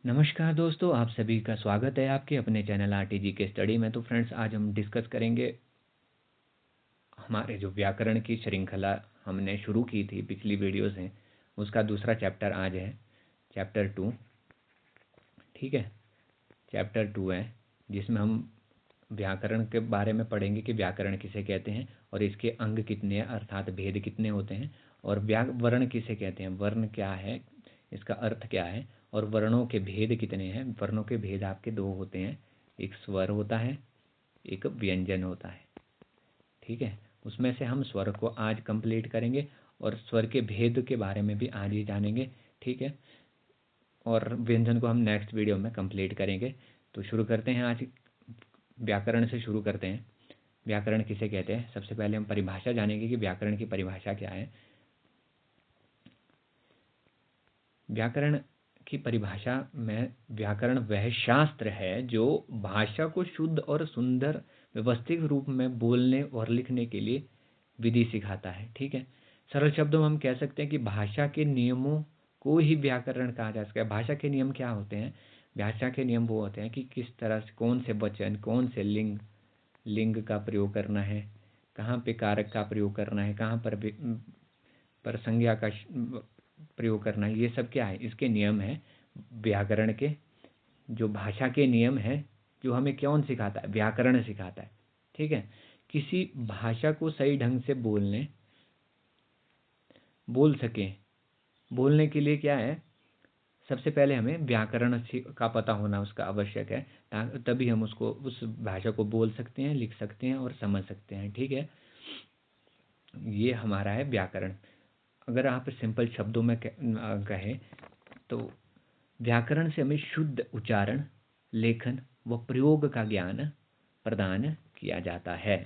नमस्कार दोस्तों, आप सभी का स्वागत है आपके अपने चैनल आरटीजी के स्टडी में। तो फ्रेंड्स, आज हम डिस्कस करेंगे हमारे जो व्याकरण की श्रृंखला हमने शुरू की थी पिछली वीडियोस हैं, उसका दूसरा चैप्टर आज है, चैप्टर 2। ठीक है, चैप्टर 2 है जिसमें हम व्याकरण के बारे में पढ़ेंगे कि व्याकरण किसे कहते हैं और इसके अंग कितने हैं, अर्थात भेद कितने होते हैं, और वर्ण किसे कहते हैं, वर्ण क्या है, इसका अर्थ क्या है, और वर्णों के भेद कितने हैं। वर्णों के भेद आपके दो होते हैं, एक स्वर होता है, एक व्यंजन होता है। ठीक है, उसमें से हम स्वर को आज कंप्लीट करेंगे और स्वर के भेद के बारे में भी आज ही जानेंगे। ठीक है, और व्यंजन को हम नेक्स्ट वीडियो में कंप्लीट करेंगे। तो शुरू करते हैं, आज व्याकरण से शुरू करते हैं। व्याकरण किसे कहते हैं, सबसे पहले हम परिभाषा जानेंगे कि व्याकरण की परिभाषा क्या है। व्याकरण की परिभाषा में, व्याकरण वह शास्त्र है जो भाषा को शुद्ध और सुंदर व्यवस्थित रूप में बोलने और लिखने के लिए विधि सिखाता है। ठीक है, सरल शब्दों में हम कह सकते हैं कि भाषा के नियमों को ही व्याकरण कहा जा सकता है। भाषा के नियम क्या होते हैं? भाषा के नियम वो होते हैं कि किस तरह से, कौन से वचन, कौन से लिंग लिंग का प्रयोग करना है, कहाँ पे कारक का प्रयोग करना है, कहाँ पर संज्ञा का प्रयोग करना है। ये सब क्या है, इसके नियम है व्याकरण के। जो भाषा के नियम है, जो हमें कौन सिखाता है, व्याकरण सिखाता है। ठीक है, किसी भाषा को सही ढंग से बोल सकें, बोलने के लिए क्या है, सबसे पहले हमें व्याकरण का पता होना उसका आवश्यक है, तभी हम उसको, उस भाषा को बोल सकते हैं, लिख सकते हैं और समझ सकते हैं। ठीक है, ये हमारा है व्याकरण। अगर आप सिंपल शब्दों में कहें तो व्याकरण से हमें शुद्ध उच्चारण, लेखन व प्रयोग का ज्ञान प्रदान किया जाता है।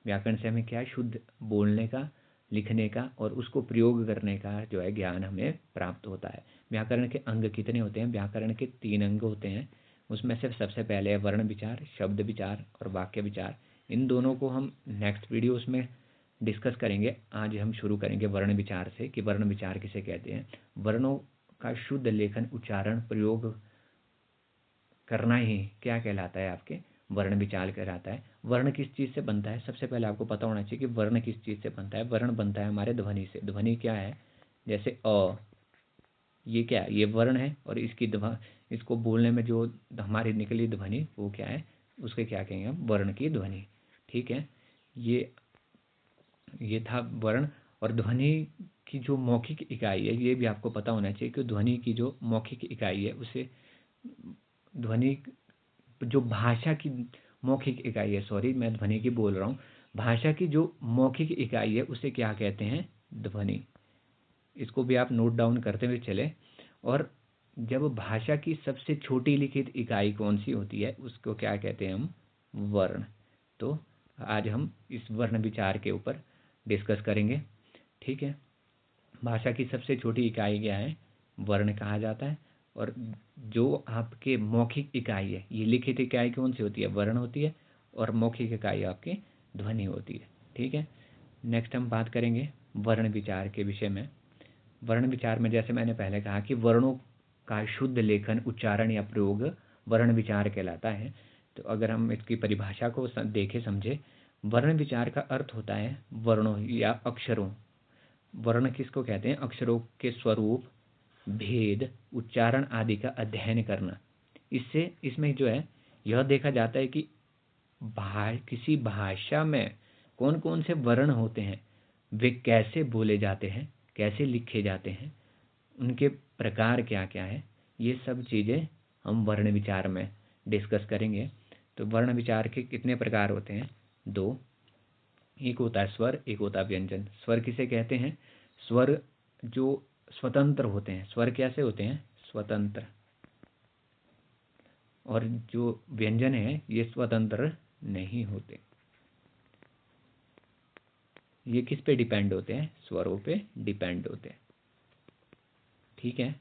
व्याकरण से हमें क्या है, शुद्ध बोलने का, लिखने का और उसको प्रयोग करने का जो है ज्ञान हमें प्राप्त होता है। व्याकरण के अंग कितने होते हैं? व्याकरण के 3 अंग होते हैं। उसमें से सबसे पहले है वर्ण विचार, शब्द विचार और वाक्य विचार। इन दोनों को हम नेक्स्ट वीडियोस में डिस्कस करेंगे। आज हम शुरू करेंगे वर्ण विचार से कि वर्ण विचार किसे कहते हैं। वर्णों का शुद्ध लेखन, उच्चारण, प्रयोग करना ही क्या कहलाता है, आपके वर्ण विचार कहलाता है। वर्ण किस चीज़ से बनता है? सबसे पहले आपको पता होना चाहिए कि वर्ण किस चीज़ से बनता है। वर्ण बनता है हमारे ध्वनि से। ध्वनि क्या है, जैसे अ, ये क्या है, ये वर्ण है, और इसको बोलने में जो हमारी निकली ध्वनि वो क्या है, उसके क्या कहेंगे हम, वर्ण की ध्वनि। ठीक है, ये ये था वर्ण। और ध्वनि की जो मौखिक इकाई है, ये भी आपको पता होना चाहिए कि ध्वनि की जो मौखिक इकाई है, उसे ध्वनि, जो भाषा की मौखिक इकाई है, सॉरी मैं ध्वनि की बोल रहा हूँ, भाषा की जो मौखिक इकाई है उसे क्या कहते हैं, ध्वनि। इसको भी आप नोट डाउन करते हुए चले। और जब भाषा की सबसे छोटी लिखित इकाई कौन सी होती है, उसको क्या कहते हैं हम, वर्ण। तो आज हम इस वर्ण विचार के ऊपर डिस्कस करेंगे। ठीक है, भाषा की सबसे छोटी इकाई क्या है, वर्ण कहा जाता है। और जो आपके मौखिक इकाई है, ये लिखित इकाई कौन सी होती है, वर्ण होती है, और मौखिक इकाई आपकी ध्वनि होती है। ठीक है, नेक्स्ट हम बात करेंगे वर्ण विचार के विषय में। वर्ण विचार में जैसे मैंने पहले कहा कि वर्णों का शुद्ध लेखन, उच्चारण या प्रयोग वर्ण विचार कहलाता है। तो अगर हम इसकी परिभाषा को देखें, समझे, वर्ण विचार का अर्थ होता है वर्णों या अक्षरों, वर्ण किसको कहते हैं, अक्षरों के स्वरूप, भेद, उच्चारण आदि का अध्ययन करना। इससे इसमें जो है, यह देखा जाता है कि किसी भाषा में कौन कौन से वर्ण होते हैं, वे कैसे बोले जाते हैं, कैसे लिखे जाते हैं, उनके प्रकार क्या क्या है, ये सब चीज़ें हम वर्ण विचार में डिस्कस करेंगे। तो वर्ण विचार के कितने प्रकार होते हैं? 2। एक होता है स्वर, एक होता है व्यंजन। स्वर किसे कहते हैं? स्वर जो स्वतंत्र होते हैं। स्वर कैसे होते हैं? स्वतंत्र। और जो व्यंजन है, ये स्वतंत्र नहीं होते। ये किस पे डिपेंड होते हैं? स्वरों पे डिपेंड होते हैं। ठीक है,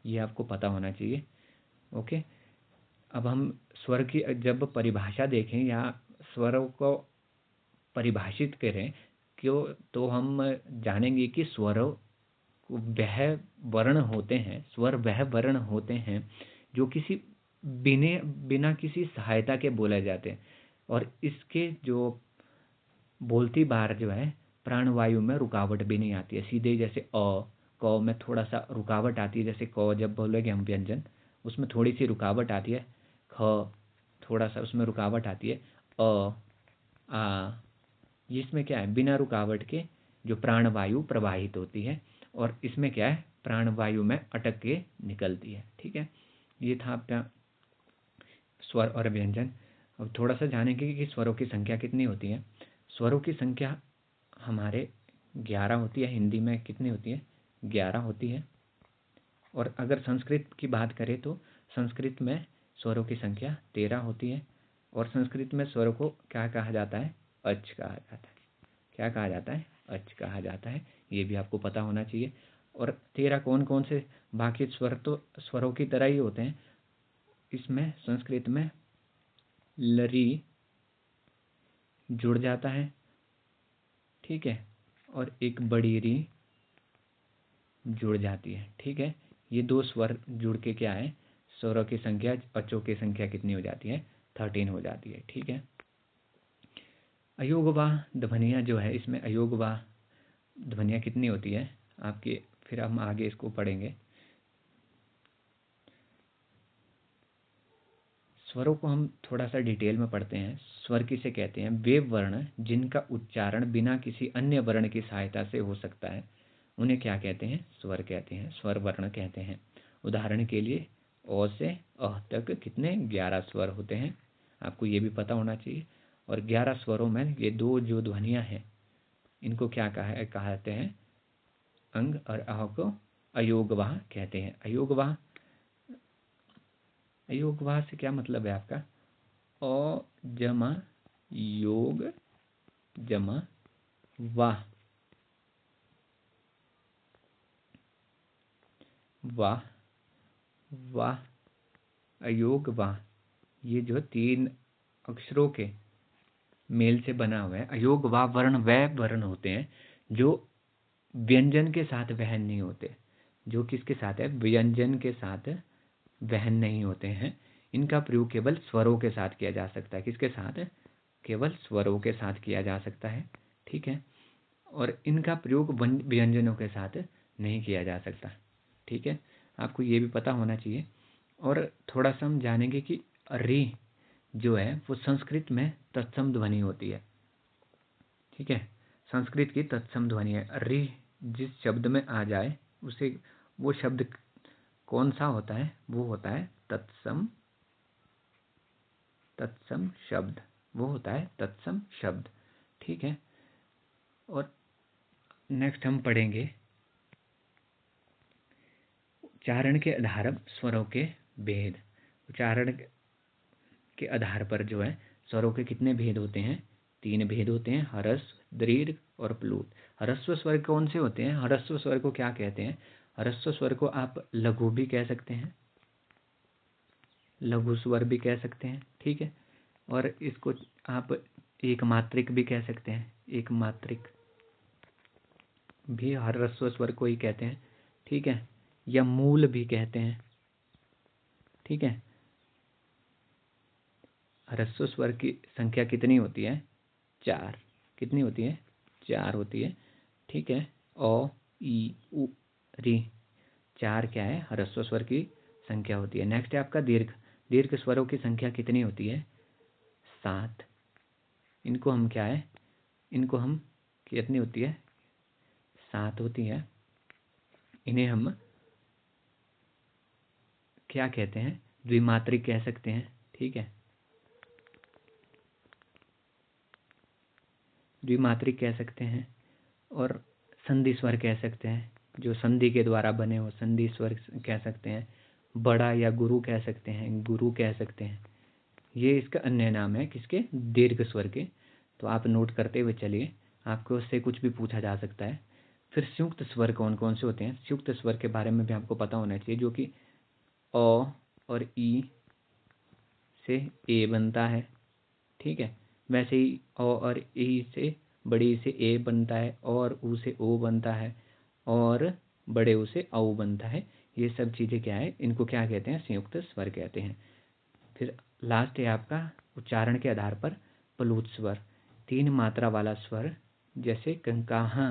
ये आपको पता होना चाहिए। ओके, अब हम स्वर की जब परिभाषा देखें या स्वरों को परिभाषित करें, क्यों, तो हम जानेंगे कि स्वरों वह वर्ण होते हैं, स्वर वह वर्ण होते हैं जो किसी बिने बिना किसी सहायता के बोले जाते हैं। और इसके जो बोलती बार जो है प्राणवायु में रुकावट भी नहीं आती है, सीधे जैसे क में थोड़ा सा रुकावट आती है, जैसे क जब बोलेंगे हम व्यंजन उसमें थोड़ी सी रुकावट आती है, ख थोड़ा सा उसमें रुकावट आती है, आ जिसमें क्या है बिना रुकावट के जो प्राणवायु प्रवाहित होती है, और इसमें क्या है प्राणवायु में अटक के निकलती है। ठीक है, ये था आपका स्वर और व्यंजन। अब थोड़ा सा जानेंगे कि स्वरों की संख्या कितनी होती है। स्वरों की संख्या हमारे 11 होती है। हिंदी में कितनी होती है? 11 होती है। और अगर संस्कृत की बात करें तो संस्कृत में स्वरों की संख्या 13 होती है। और संस्कृत में स्वरों को क्या कहा जाता है? अच कहा जाता है। क्या कहा जाता है? अच कहा जाता है। ये भी आपको पता होना चाहिए। और 13 कौन कौन से? बाकी स्वर तो स्वरों की तरह ही होते हैं। इसमें संस्कृत में लरी जुड़ जाता है, ठीक है, और एक बड़ी री जुड़ जाती है। ठीक है, ये दो स्वर जुड़ के क्या है स्वरों की संख्या, अचों की संख्या कितनी हो जाती है? 13 हो जाती है। ठीक है, अयोगवाह ध्वनियाँ जो है इसमें अयोगवाह ध्वनियाँ कितनी होती है आपके? फिर हम आगे इसको पढ़ेंगे। स्वरों को हम थोड़ा सा डिटेल में पढ़ते हैं। स्वर किसे कहते हैं? वे वर्ण जिनका उच्चारण बिना किसी अन्य वर्ण की सहायता से हो सकता है उन्हें क्या कहते हैं? स्वर कहते हैं, स्वर वर्ण कहते हैं। उदाहरण के लिए अ से अह तक कितने? 11 स्वर होते हैं। आपको ये भी पता होना चाहिए। और 11 स्वरों में ये दो जो ध्वनियाँ हैं इनको क्या कहते हैं? अंग। और अह को अयोगवाह कहते हैं। अयोगवाह, अयोगवाह से क्या मतलब है आपका? अ जमा योग जमा वाह, वाह, वाह, अयोग वाह, ये जो 3 अक्षरों के मेल से बना हुआ है। अयोग वाह वर्ण वह वर्ण होते हैं जो व्यंजन के साथ वहन नहीं होते। जो किसके साथ है? व्यंजन के साथ वहन नहीं होते हैं। इनका प्रयोग केवल स्वरों के साथ किया जा सकता है। किसके साथ? केवल स्वरों के साथ किया जा सकता है। ठीक है, और इनका प्रयोग व्यंजनों के साथ नहीं किया जा सकता। ठीक है, आपको ये भी पता होना चाहिए। और थोड़ा सा हम जानेंगे कि री जो है वो संस्कृत में तत्सम ध्वनि होती है। ठीक है, संस्कृत की तत्सम ध्वनि है। री जिस शब्द में आ जाए उसे वो शब्द कौन सा होता है? वो होता है तत्सम। तत्सम शब्द वो होता है तत्सम शब्द। ठीक है, और नेक्स्ट हम पढ़ेंगे उच्चारण के आधार स्वरों के भेद। उच्चारण के आधार पर जो है स्वरों के कितने भेद होते हैं? 3 भेद होते हैं, ह्रस्व, दीर्घ और प्लुत। ह्रस्व स्वर कौन से होते हैं? ह्रस्व स्वर को क्या कहते हैं? ह्रस्व स्वर को आप लघु भी कह सकते हैं, लघु स्वर भी कह सकते हैं। ठीक है, और इसको आप एक मात्रिक भी कह सकते हैं। एक मात्रिक भी ह्रस्व स्वर को ही कहते हैं। ठीक है, या मूल भी कहते हैं। ठीक है, ह्रस्व स्वर की संख्या कितनी होती है? 4। कितनी होती है? 4 होती है। ठीक है, ओ ई उ री 4 क्या है? ह्रस्व स्वर की संख्या होती है। नेक्स्ट है आपका दीर्घ। दीर्घ स्वरों की संख्या कितनी होती है? 7। इनको हम क्या है? इनको हम कितनी होती है? 7 होती है। इन्हें हम क्या कहते हैं? द्विमात्रिक कह सकते हैं। ठीक है, द्विमात्रिक कह सकते हैं। और संधि स्वर कह सकते हैं, जो संधि के द्वारा बने हो संधि स्वर कह सकते हैं। बड़ा या गुरु कह सकते हैं, गुरु कह सकते हैं। ये इसका अन्य नाम है किसके? दीर्घ स्वर के। तो आप नोट करते हुए चलिए, आपको उससे कुछ भी पूछा जा सकता है। फिर संयुक्त स्वर कौन कौन से होते हैं? संयुक्त स्वर के बारे में भी आपको पता होना चाहिए, जो कि अ और ई से ए बनता है। ठीक है, वैसे ही अ और ई से बड़ी से ए बनता है, और ऊ से ओ बनता है, और बड़े ऊ से औ बनता है। ये सब चीज़ें क्या है, इनको क्या कहते हैं, संयुक्त स्वर कहते हैं। फिर लास्ट है आपका उच्चारण के आधार पर प्लुत स्वर, 3 मात्रा वाला स्वर, जैसे कंकाहा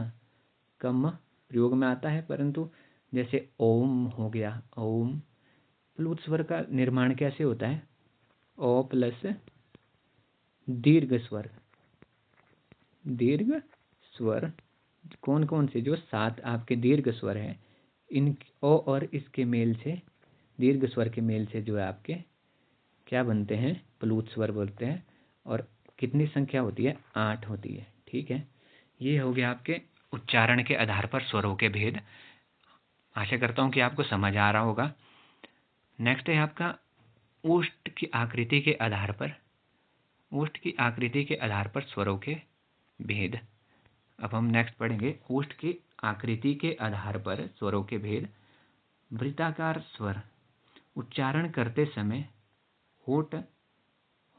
कम प्रयोग में आता है, परंतु जैसे ओम हो गया, ओम, प्लुत स्वर का निर्माण कैसे होता है, ओ प्लस दीर्घ स्वर, दीर्घ स्वर कौन कौन से, जो 7 आपके दीर्घ स्वर हैं, इन ओ और इसके मेल से, दीर्घ स्वर के मेल से जो है आपके क्या बनते हैं, प्लुत स्वर बोलते हैं। और कितनी संख्या होती है, 8 होती है। ठीक है, ये हो गया आपके उच्चारण के आधार पर स्वरों के भेद। आशा करता हूँ कि आपको समझ आ रहा होगा। नेक्स्ट है आपका ओष्ठ की आकृति के आधार पर, ओष्ठ की आकृति के आधार पर स्वरों के भेद। अब हम नेक्स्ट पढ़ेंगे ओष्ठ की आकृति के आधार पर स्वरों के भेद। वृत्ताकार स्वर उच्चारण करते समय होठ,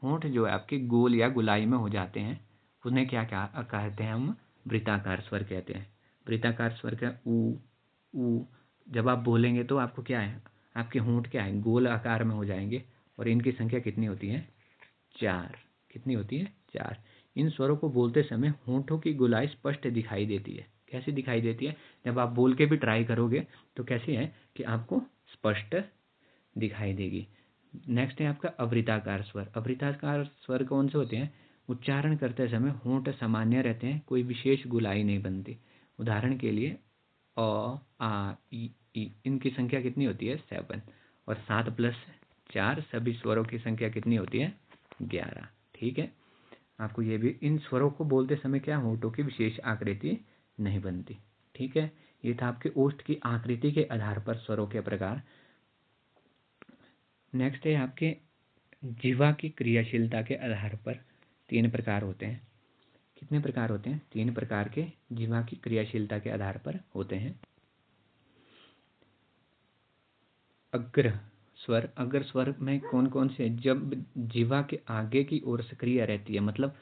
होठ जो है आपके गोल या गुलाई में हो जाते हैं, उन्हें क्या क्या कहते हैं, हम वृत्ताकार स्वर कहते हैं। वृत्ताकार स्वर का ऊ, जब आप बोलेंगे तो आपको क्या है, आपके होंठ क्या है, गोल आकार में हो जाएंगे, और इनकी संख्या कितनी होती है, 4। कितनी होती है, 4। इन स्वरों को बोलते समय होंठों की गोलाई स्पष्ट दिखाई देती है। कैसे दिखाई देती है, जब आप बोल के भी ट्राई करोगे तो कैसी है कि आपको स्पष्ट दिखाई देगी। नेक्स्ट है आपका अवृत्ताकार स्वर। अवृत्ताकार स्वर कौन से होते हैं, उच्चारण करते समय होंठ सामान्य रहते हैं, कोई विशेष गोलाई नहीं बनती। उदाहरण के लिए अ, आ, ई, इनकी संख्या कितनी होती है, 7, और 7 + 4 सभी स्वरों की संख्या कितनी होती है, 11। ठीक है, आपको ये भी, इन स्वरों को बोलते समय क्या होंठों की विशेष आकृति नहीं बनती। ठीक है, ये था आपके ओष्ठ की आकृति के आधार पर स्वरों के प्रकार। नेक्स्ट है आपके जीवा की क्रियाशीलता के आधार पर 3 प्रकार होते हैं। कितने प्रकार होते हैं, 3 प्रकार के जीवा की क्रियाशीलता के आधार पर होते हैं। अग्र स्वर, अग्र स्वर में कौन कौन से, जब जीवा के आगे की ओर सक्रिय रहती है, मतलब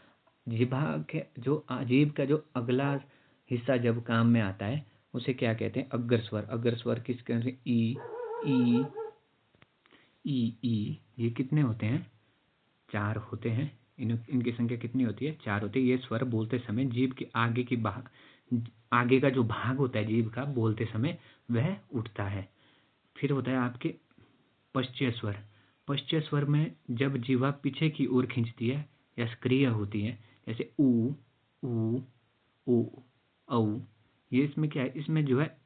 जीभा के जो जीभ का जो अगला हिस्सा जब काम में आता है, उसे क्या कहते हैं, अग्र स्वर। अग्र स्वर किसके, ई, ई, ई, ये कितने होते हैं, 4 होते हैं। इनकी संख्या कितनी होती है, 4 होती है। ये स्वर बोलते समय जीभ के आगे की भाग, आगे का जो भाग होता है जीभ का, बोलते समय वह उठता है। फिर होता है आपके पश्चय स्वर। पश्चय स्वर में जब जीवा पीछे की ओर खींचती है या सक्रिय होती है, जैसे ऊ, ऊ, ऊ, औ, ये इसमें क्या है, इसमें जो है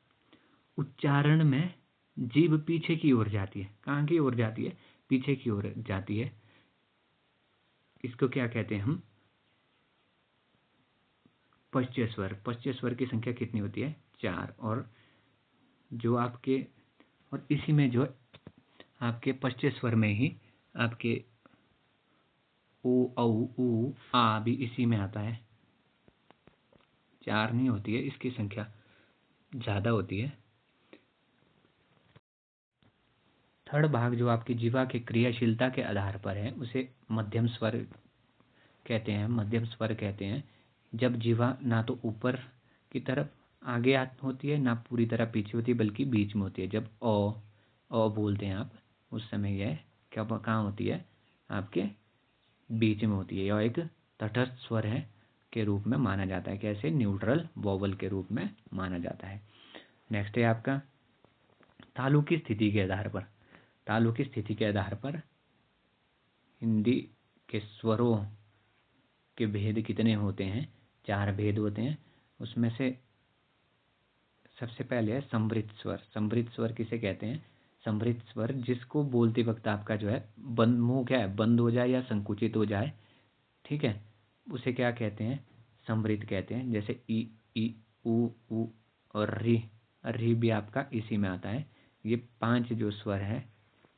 उच्चारण में जीभ पीछे की ओर जाती है। कहाँ की ओर जाती है, पीछे की ओर जाती है। इसको क्या कहते हैं हम, पश्चय स्वर। पश्चय स्वर की संख्या कितनी होती है, 4। और जो आपके, और इसी में जो आपके पश्चय स्वर में ही आपके ओ, औ, ऊ, आ भी इसी में आता है। 4 नहीं होती है, इसकी संख्या ज़्यादा होती है। थर्ड भाग जो आपकी जीवा की क्रियाशीलता के आधार पर है, उसे मध्यम स्वर कहते हैं। मध्यम स्वर कहते हैं जब जीवा ना तो ऊपर की तरफ आगे होती है, ना पूरी तरह पीछे होती है, बल्कि बीच में होती है। जब ओ बोलते हैं आप, उस समय यह क्या कहाँ होती है, आपके बीच में होती है। यह एक तटस्थ स्वर है के रूप में माना जाता है। कैसे, न्यूट्रल वोवल के रूप में माना जाता है। नेक्स्ट है आपका तालु की स्थिति के आधार पर। तालु की स्थिति के आधार पर हिंदी के स्वरों के भेद कितने होते हैं, 4 भेद होते हैं। उसमें से सबसे पहले है समृद्ध स्वर। समृद्ध स्वर किसे कहते हैं, समृद्ध स्वर जिसको बोलते वक्त आपका जो है बंद, मुंह क्या है, बंद हो जाए या संकुचित हो जाए, ठीक है, उसे क्या कहते हैं, समृद्ध कहते हैं। जैसे ई, ऊ, और री भी आपका इसी में आता है। ये 5 जो स्वर है,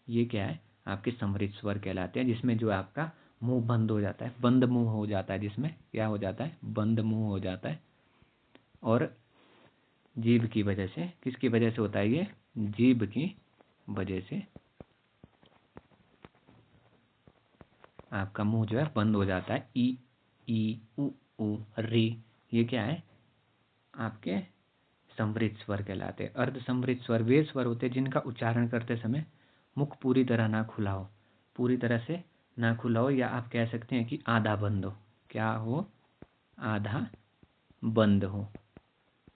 ये क्या है, आपके समृद्ध स्वर कहलाते हैं, जिसमें जो आपका मुंह बंद हो जाता है, बंद मुंह हो जाता है, जिसमें क्या हो जाता है, बंद मुंह हो जाता है। और जीभ की वजह से, किसकी वजह से होता है ये, जीभ की वजह से आपका मुंह जो है बंद हो जाता है। ई, ऊ, री, ये क्या है, आपके समृद्ध स्वर कहलाते हैं। अर्ध समृद्ध स्वर वे स्वर होते हैं जिनका उच्चारण करते समय मुख पूरी तरह ना खुला हो, पूरी तरह से ना खुला हो, या आप कह सकते हैं कि आधा बंद हो। क्या हो? आधा बंद हो,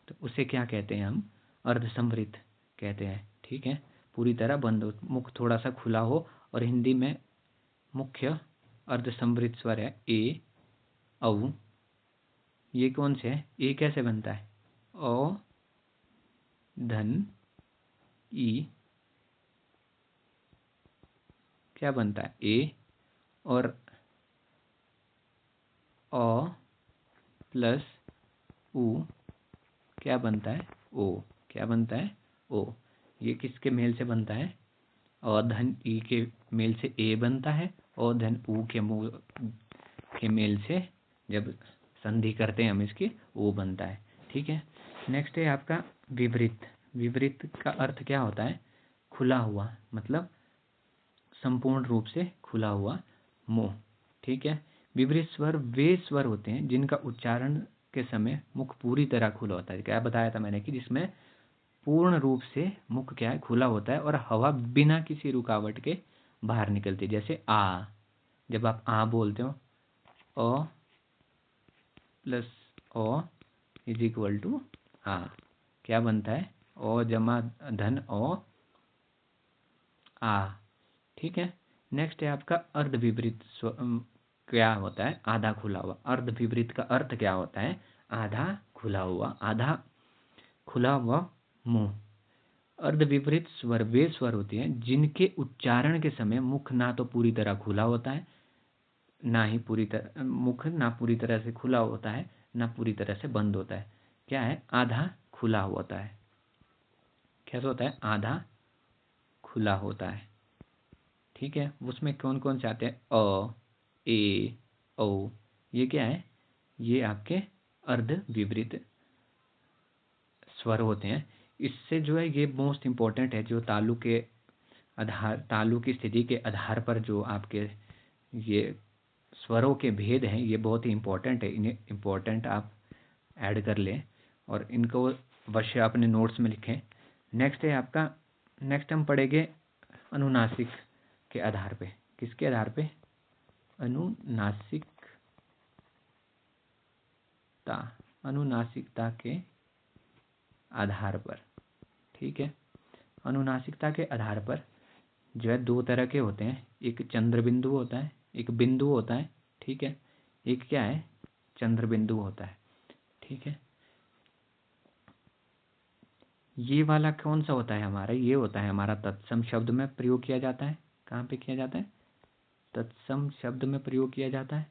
तो उसे क्या कहते हैं हम? अर्ध समृद्ध कहते हैं। ठीक है, पूरी तरह बंद हो, मुख थोड़ा सा खुला हो। और हिंदी में मुख्य अर्ध समृद्ध स्वर है ए, औ। ये कौन से है? ए कैसे बनता है? ओ धन ई, क्या बनता है? ए। और ओ प्लस उ क्या बनता है? ओ। क्या बनता है? ओ। ये किसके मेल से बनता है? अ धन ई के मेल से ए बनता है, और धन उ के मेल से जब संधि करते हैं हम इसकी, ओ बनता है। ठीक है, नेक्स्ट है आपका विवृत। विवृत का अर्थ क्या होता है? खुला हुआ, मतलब संपूर्ण रूप से खुला हुआ मुंह। ठीक है, विवृत स्वर वे स्वर होते हैं जिनका उच्चारण के समय मुख पूरी तरह खुला होता है। क्या बताया था मैंने कि जिसमें पूर्ण रूप से मुख क्या है? खुला होता है, और हवा बिना किसी रुकावट के बाहर निकलती है। जैसे आ, जब आप आ बोलते हो, O plus O is equal to आ, क्या बनता है? ओ जमा धन ओ आ। ठीक है, नेक्स्ट है आपका अर्धविपरीत क्या होता है? आधा खुला हुआ। अर्धविपरीत का अर्थ क्या होता है? आधा खुला हुआ, आधा खुला हुआ मुंह। अर्धविपरीत स्वर वे स्वर होते हैं जिनके उच्चारण के समय मुख ना तो पूरी तरह खुला होता है, ना ही पूरी तरह मुख ना पूरी तरह से खुला होता है, ना पूरी तरह से बंद होता है। क्या है? आधा खुला होता है। कैसे होता है? आधा खुला होता है। ठीक है, उसमें कौन कौन से आते हैं? अ, ए, ओ। ये क्या है? ये आपके अर्ध विपरीत स्वर होते हैं। इससे जो है ये मोस्ट इम्पोर्टेंट है, जो तालु के आधार, तालु की स्थिति के आधार पर जो आपके ये स्वरों के भेद हैं, ये बहुत ही इम्पोर्टेंट है। इन्हें इम्पोर्टेंट आप ऐड कर लें और इनको अवश्य अपने नोट्स में लिखें। नेक्स्ट है आपका, नेक्स्ट हम पढ़ेंगे अनुनासिक के आधार पे। किसके आधार पे? अनुनासिकता। अनुनासिकता के आधार पर। ठीक है, अनुनासिकता के आधार पर जो है दो तरह के होते हैं। एक चंद्र बिंदु होता है, एक बिंदु होता है। ठीक है, एक क्या है? चंद्र बिंदु होता है। ठीक है, ये वाला कौन सा होता है हमारा? ये होता है हमारा तत्सम शब्द में प्रयोग किया जाता है। कहाँ पे किया जाता है? तत्सम शब्द में प्रयोग किया जाता है।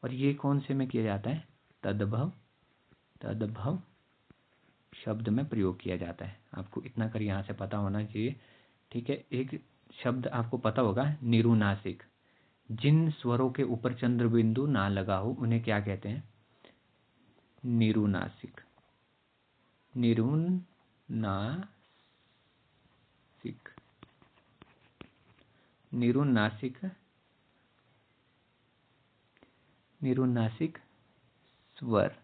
और ये कौन से में किया जाता है? तद्भव। तद्भव शब्द में प्रयोग किया जाता है। आपको इतना कर यहाँ से पता होना चाहिए। ठीक है, एक शब्द आपको पता होगा, निरुनासिक। जिन स्वरों के ऊपर चंद्र बिंदु ना लगा हो उन्हें क्या कहते हैं? निरुनासिक। निरुनासिक। निरुनासिक। निरुनासिक स्वर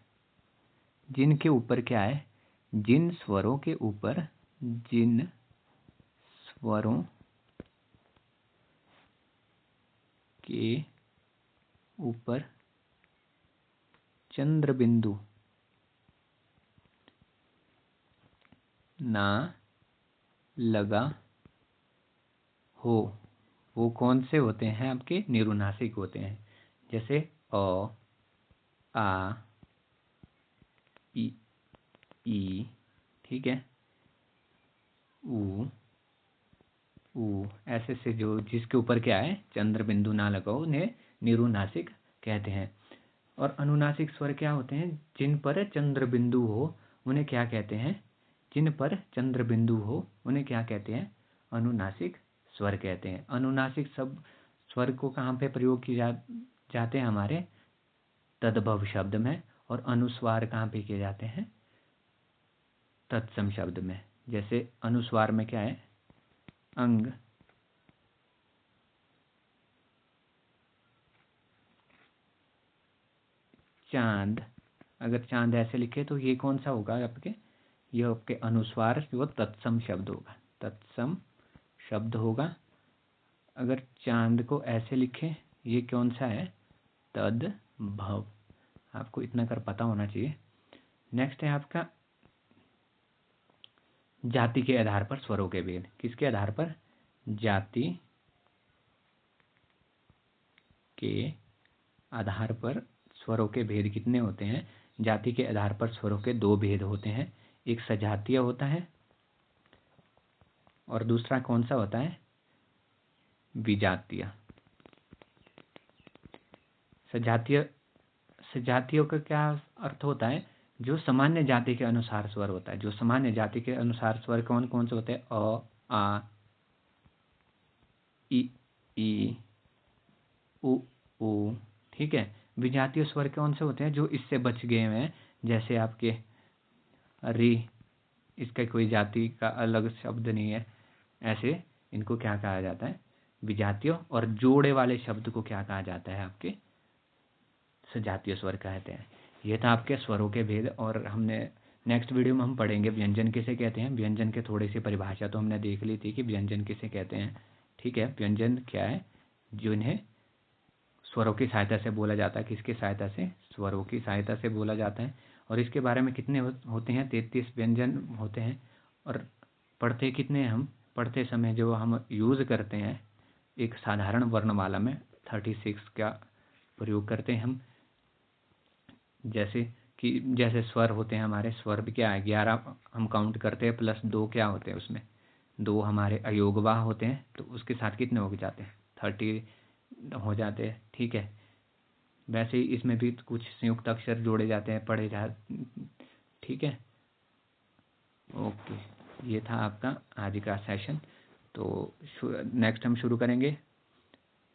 जिनके ऊपर क्या है? जिन स्वरों के ऊपर, जिन स्वरों के ऊपर चंद्र बिंदु ना लगा हो, वो कौन से होते हैं? आपके निरुनासिक होते हैं। जैसे अ, आ, ई। ठीक है, ऊ, ऊ। ऐसे से जो जिसके ऊपर क्या है? चंद्र बिंदु ना लगा हो उन्हें निरुनासिक कहते हैं। और अनुनासिक स्वर क्या होते हैं? जिन पर चंद्र बिंदु हो उन्हें क्या कहते हैं? जिन पर चंद्र बिंदु हो उन्हें क्या कहते हैं? अनुनासिक स्वर कहते हैं। अनुनासिक सब स्वर को कहाँ पे प्रयोग किए जाते हैं? हमारे तद्भव शब्द में। और अनुस्वार कहाँ पे किए जाते हैं? तत्सम शब्द में। जैसे अनुस्वार में क्या है? अंग, चांद। अगर चांद ऐसे लिखे तो ये कौन सा होगा आपके? यह आपके अनुस्वार जो तत्सम शब्द होगा, तत्सम शब्द होगा। अगर चांद को ऐसे लिखें, ये कौन सा है, तद भव। आपको इतना कर पता होना चाहिए। नेक्स्ट है आपका जाति के आधार पर स्वरों के भेद। किसके आधार पर, जाति के आधार पर स्वरों के भेद कितने होते हैं। जाति के आधार पर स्वरों के दो भेद होते हैं, एक सजातीय होता है और दूसरा कौन सा होता है, विजातीय। सजातीय का क्या अर्थ होता है, जो सामान्य जाति के अनुसार स्वर होता है। जो सामान्य जाति के अनुसार स्वर कौन कौन से होते हैं, अ, आ, इ, ई, उ, ऊ, ठीक है। विजातीय स्वर कौन से होते हैं, जो इससे बच गए हुए हैं, जैसे आपके री, इसका कोई जाति का अलग शब्द नहीं है, ऐसे इनको क्या कहा जाता है, विजातीय। और जोड़े वाले शब्द को क्या कहा जाता है, आपके सजातीय स्वर कहते हैं। ये था आपके स्वरों के भेद। और हमने नेक्स्ट वीडियो में हम पढ़ेंगे व्यंजन किसे कहते हैं। व्यंजन के थोड़ी सी परिभाषा तो हमने देख ली थी कि व्यंजन किसे कहते हैं, ठीक है। व्यंजन क्या है, जो इन्हें स्वरों की सहायता से बोला जाता है। किसकी सहायता से, स्वरों की सहायता से बोला जाता है। और इसके बारे में कितने होते हैं, 33 व्यंजन होते हैं। और पढ़ते कितने हैं हम, पढ़ते समय जो हम यूज़ करते हैं एक साधारण वर्णमाला में 36 का प्रयोग करते हैं हम। जैसे कि जैसे स्वर होते हैं हमारे, स्वर भी क्या है, 11 हम काउंट करते हैं, प्लस 2 क्या होते हैं उसमें, 2 हमारे अयोगवाह होते हैं, तो उसके साथ कितने हो जाते हैं, 30 हो जाते हैं, ठीक है। वैसे ही इसमें भी कुछ संयुक्त अक्षर जोड़े जाते हैं, पढ़े जा, ठीक है। ओके, ये था आपका आज का सेशन। तो नेक्स्ट हम शुरू करेंगे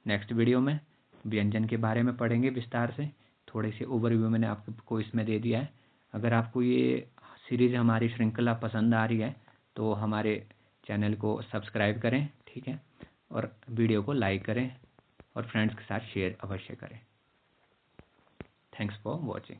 नेक्स्ट वीडियो में, व्यंजन के बारे में पढ़ेंगे विस्तार से। थोड़े से ओवरव्यू मैंने आपको इसमें दे दिया है। अगर आपको ये सीरीज़ हमारी श्रृंखला पसंद आ रही है तो हमारे चैनल को सब्सक्राइब करें, ठीक है, और वीडियो को लाइक करें और फ्रेंड्स के साथ शेयर अवश्य करें। Thanks for watching.